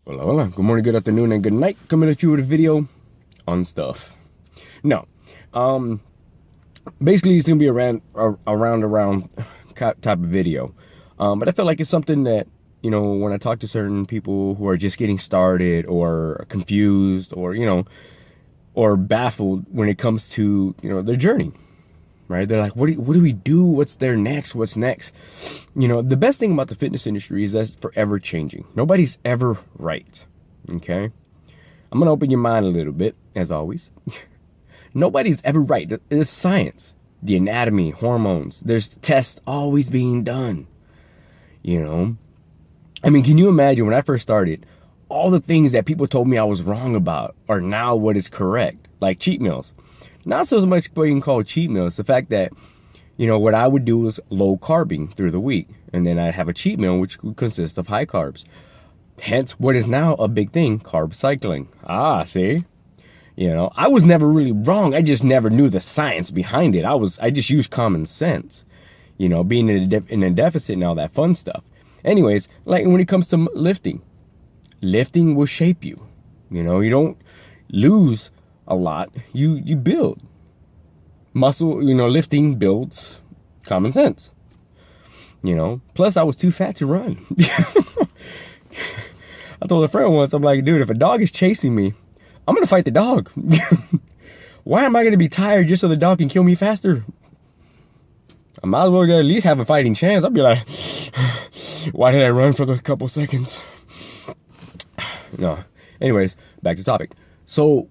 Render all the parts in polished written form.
Hola, good morning, good afternoon, and good night. Coming at you with a video on stuff. No, basically it's gonna be around type of video. But I feel like it's something that, when I talk to certain people who are just getting started or confused or baffled when it comes to, their journey, right? They're like, what do we do? What's there next? What's next? The best thing about the fitness industry is that it's forever changing. Nobody's ever right. Okay. I'm going to open your mind a little bit, as always. Nobody's ever right. It's science, the anatomy, hormones. There's tests always being done. I mean, can you imagine when I first started, all the things that people told me I was wrong about are now what is correct, like cheat meals. Not so much what you can call cheat meals. The fact that, what I would do was low carbing through the week. And then I'd have a cheat meal, which would consist of high carbs. Hence, what is now a big thing, carb cycling. See? I was never really wrong. I just never knew the science behind it. I just used common sense, being in a deficit and all that fun stuff. Anyways, like when it comes to lifting will shape you. You don't lose a lot, you build muscle. Lifting builds common sense. Plus I was too fat to run. I told a friend once, I'm like, dude, if a dog is chasing me, I'm gonna fight the dog. Why am I gonna be tired just so the dog can kill me faster? I might as well at least have a fighting chance. I'll be like, why did I run for those couple seconds? No. Anyways, back to the topic. So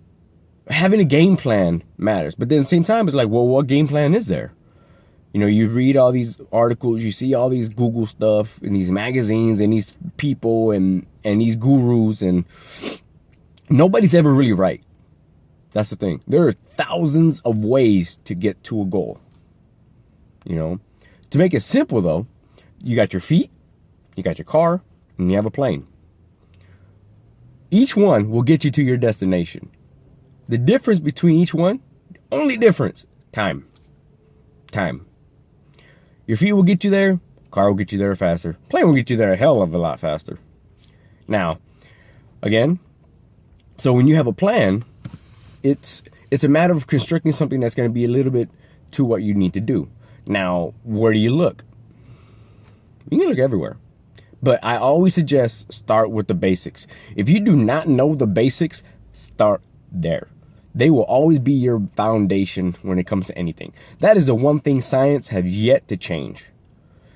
having a game plan matters, but then at the same time, it's like, well, what game plan is there? You read all these articles, you see all these Google stuff and these magazines and these people and these gurus, and nobody's ever really right. That's the thing. There are thousands of ways to get to a goal. To make it simple though, you got your feet, you got your car, and you have a plane. Each one will get you to your destination. The difference between each one, only difference, time. Your feet will get you there, car will get you there faster, plane will get you there a hell of a lot faster. Now, again, so when you have a plan, it's a matter of constructing something that's going to be a little bit to what you need to do. Now, where do you look? You can look everywhere. But I always suggest start with the basics. If you do not know the basics, start there. They will always be your foundation when it comes to anything. That is the one thing science have yet to change.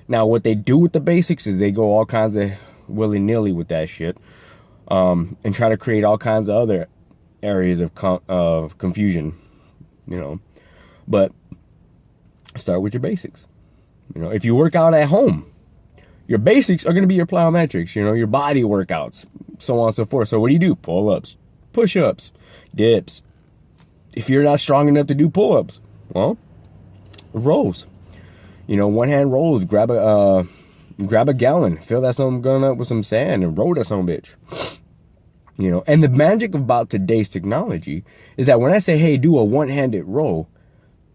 Now, what they do with the basics is they go all kinds of willy-nilly with that shit, and try to create all kinds of other areas of confusion, But start with your basics. If you work out at home, your basics are going to be your plyometrics, your body workouts, so on and so forth. So what do? Pull-ups, push-ups, dips. If you're not strong enough to do pull-ups, well, rows. One-hand rolls. Grab a gallon, fill that some gun up with some sand, and roll that some bitch. And the magic about today's technology is that when I say, hey, do a one-handed roll,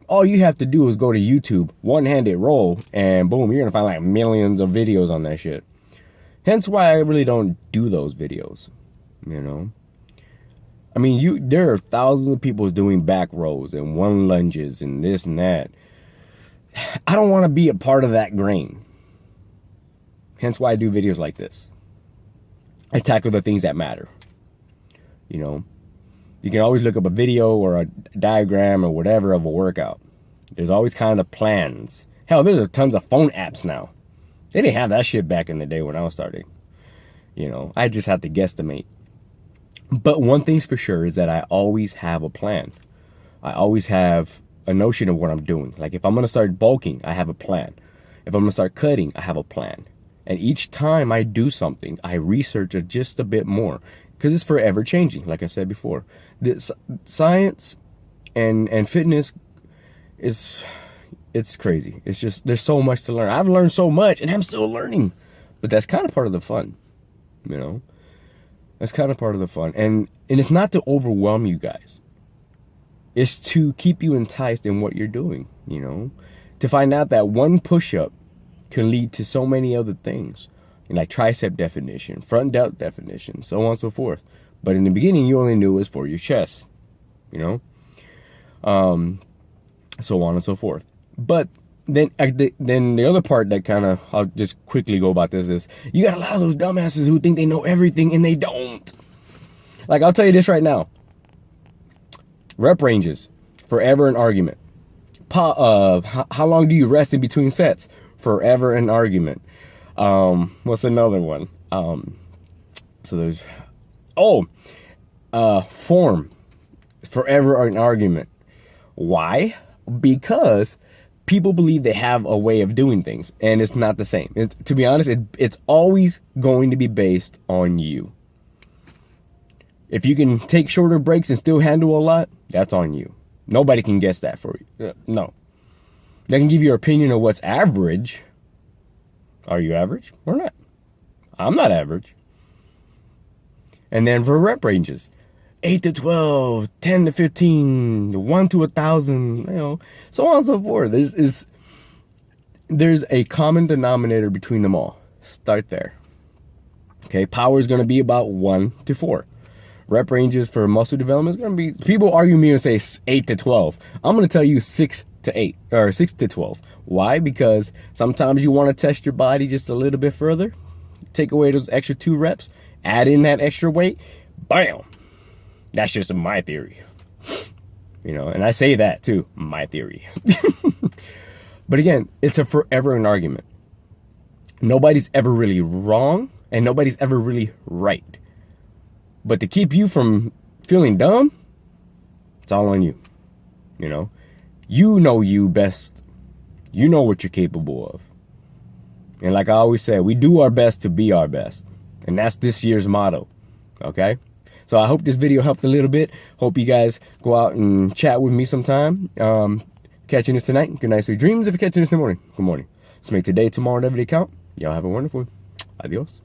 all you have to do is go to YouTube, one-handed roll, and boom, you're gonna find like millions of videos on that shit. Hence why I really don't do those videos. I mean, there are thousands of people doing back rows and one lunges and this and that. I don't want to be a part of that grain. Hence why I do videos like this. I tackle the things that matter. You can always look up a video or a diagram or whatever of a workout. There's always kind of plans. Hell, there's tons of phone apps now. They didn't have that shit back in the day when I was starting. I just had to guesstimate. But one thing's for sure is that I always have a plan. I always have a notion of what I'm doing. Like if I'm going to start bulking, I have a plan. If I'm going to start cutting, I have a plan. And each time I do something, I research it just a bit more. Because it's forever changing, like I said before. The science and fitness it's crazy. It's just, there's so much to learn. I've learned so much and I'm still learning. But that's kind of part of the fun, That's kind of part of the fun. And it's not to overwhelm you guys. It's to keep you enticed in what you're doing, To find out that one push-up can lead to so many other things. like tricep definition, front delt definition, so on and so forth. But in the beginning, you only knew it was for your chest, you know, so on and so forth. But then the other part that kind of, I'll just quickly go about this, is you got a lot of those dumbasses who think they know everything and they don't. Like, I'll tell you this right now. Rep ranges, forever an argument. How long do you rest in between sets? Forever an argument. What's another one? So there's, form, forever an argument. Why? Because people believe they have a way of doing things, and it's not the same. To be honest, it's always going to be based on you. If you can take shorter breaks and still handle a lot, that's on you. Nobody can guess that for you. No. They can give you your opinion of what's average. Are you average or not? I'm not average. And then for rep ranges, 8 to 12, 10 to 15, 1 to 1,000, you know, so on and so forth. There's a common denominator between them all. Start there. Okay, power is going to be about 1 to 4. Rep ranges for muscle development is going to be, people argue me and say 8 to 12. I'm going to tell you 6 to 8 or 6 to 12. Why? Because sometimes you want to test your body just a little bit further. Take away those extra 2 reps, add in that extra weight, bam. That's just my theory. You know, and I say that too, my theory. But again, it's a forever an argument. Nobody's ever really wrong and nobody's ever really right. But to keep you from feeling dumb, it's all on you. You know you best. You know what you're capable of. And like I always say, we do our best to be our best. And that's this year's motto. Okay? So I hope this video helped a little bit. Hope you guys go out and chat with me sometime. Catching this tonight. Good night, sweet dreams. If you're catching this in the morning, good morning. Let's make today, tomorrow, and every day count. Y'all have a wonderful one. Adios.